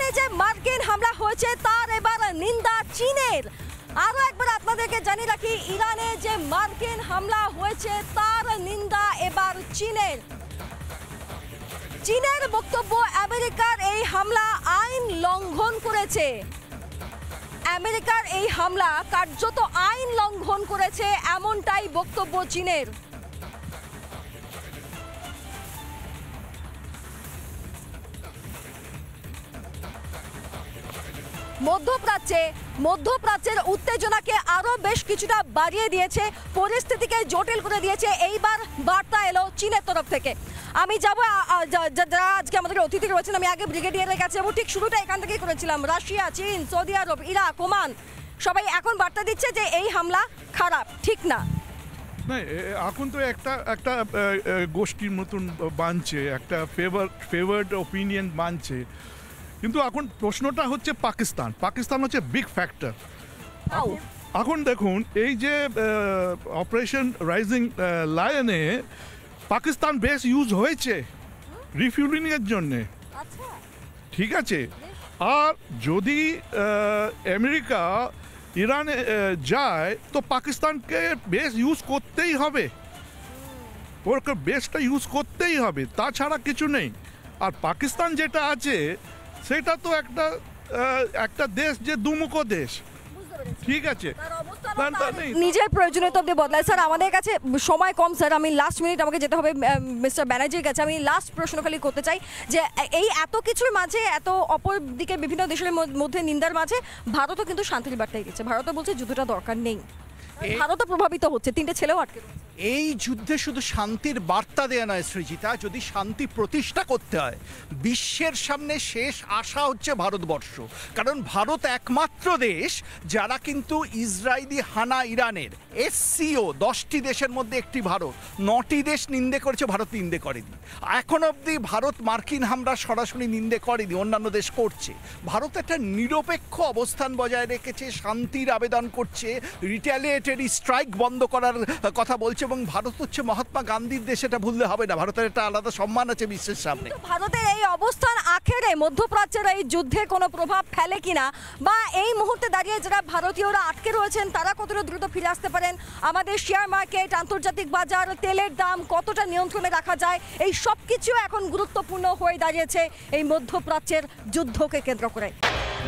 ইরানে যে মার্কিন হামলা হয়েছে তার এবার নিন্দা চীনের। আরো একবার আপনাদেরকে জানিয়ে রাখি, ইরানে যে মার্কিন হামলা হয়েছে তার নিন্দা এবার চীনের। চীনের বক্তব্য, আমেরিকার এই হামলা আইন লঙ্ঘন করেছে। আমেরিকার এই হামলা কার্যত আইন লঙ্ঘন করেছে, এমনটাই বক্তব্য চীনের। মধ্যপ্রাচ্যের উত্তেজনাকে আরো বেশ কিছুটা বাড়িয়ে দিয়েছে, পরিস্থিতিকে জটিল করে দিয়েছে। এইবার বার্তা এলো চীনের তরফ থেকে। আমি যাব যারা আজকে আমাদের অতিথি রয়েছেন, আমি আগে ব্রিগেডিয়ারের কাছে এবং ঠিক শুরুটা এখান থেকেই করেছিলাম। রাশিয়া, চীন, সৌদি আরব, ইরাক, ওমান সবাই এখন বার্তা দিচ্ছে যে এই হামলা খারাপ, ঠিক না। এখন তো একটা গোষ্ঠীর মতন বানছে, একটা ফেভার্ড ওপিনিয়ন বানছে। কিন্তু এখন প্রশ্নটা হচ্ছে পাকিস্তান হচ্ছে বিগ ফ্যাক্টর। এখন দেখুন, এই যে অপারেশন রাইজিং লায়নে পাকিস্তান বেস ইউজ হয়েছে রিফিউলিংয়ের জন্যে, ঠিক আছে। আর যদি আমেরিকা ইরানে যায় তো পাকিস্তানকে বেস ইউজ করতেই হবে, ওর বেসটা ইউজ করতেই হবে, তাছাড়া কিছু নেই। আর পাকিস্তান যেটা আছে সেটা তো একটা দেশ যে দুমুখো দেশ, ঠিক আছে। নিজের প্রয়োজনীয়তা অব্দি বদলায়। স্যার আমাদের কাছে সময় কম, স্যার আমি লাস্ট মিনিট আমাকে যেতে হবে মিস্টার ব্যানার্জির কাছে। আমি লাস্ট প্রশ্ন খালি করতে চাই যে এই এত কিছুর মাঝে, এত অপর দিকে বিভিন্ন দেশের মধ্যে নিন্দার মাঝে ভারতও কিন্তু শান্তির বার্তাই দিচ্ছে। ভারতও বলছে যুদ্ধটা দরকার নেই, ভারতও প্রভাবিত হচ্ছে, 3টে ছেলেও আটকে রয়েছে। এই যুদ্ধে শুধু শান্তির বার্তা দেয়া নয় সৃজিতা, যদি শান্তি প্রতিষ্ঠা করতে হয়, বিশ্বের সামনে শেষ আশা হচ্ছে ভারতবর্ষ। কারণ ভারত একমাত্র দেশ যারা কিন্তু ইসরায়েলি হানা ইরানের SCO 10টি দেশের মধ্যে একটি ভারত, 9টি দেশ নিন্দে করেছে, ভারত নিন্দে করেনি। এখন অবধি ভারত মার্কিন হামলা সরাসরি নিন্দে করেনি, অন্যান্য দেশ করছে। ভারত একটা নিরপেক্ষ অবস্থান বজায় রেখেছে, শান্তির আবেদন করছে, রিটালিয়েটরি স্ট্রাইক বন্ধ করার কথা বলছে। এবং ভারত হচ্ছে মহাত্মা গান্ধীর দেশ, এটা ভুললে হবে না। ভারতের একটা আলাদা সম্মান আছে বিশ্বের সামনে। ভারতের এই অবস্থান আখেরে মধ্যপ্রাচ্যের এই যুদ্ধে কোনো প্রভাব ফেলে কিনা, বা এই মুহূর্তে দাঁড়িয়ে যারা ভারতীয়রা আটকে রয়েছেন তারা কতটা দ্রুত ফিরে আসতে পারেন, আমাদের শেয়ার মার্কেট, আন্তর্জাতিক বাজার, তেলের দাম কতটা নিয়ন্ত্রণে রাখা যায়, এই সব কিছু এখন গুরুত্বপূর্ণ হয়ে দাঁড়িয়েছে এই মধ্যপ্রাচ্যের যুদ্ধকে কেন্দ্র করে।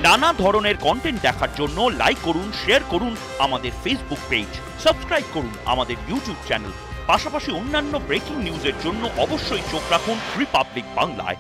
নানা ধরনের কন্টেন্ট দেখার জন্য লাইক করুন, শেয়ার করুন আমাদের ফেসবুক পেজ, সাবস্ক্রাইব করুন আমাদের ইউটিউব চ্যানেল। পাশাপাশি অন্যান্য ব্রেকিং নিউজের জন্য অবশ্যই চোখ রাখুন রিপাবলিক বাংলায়।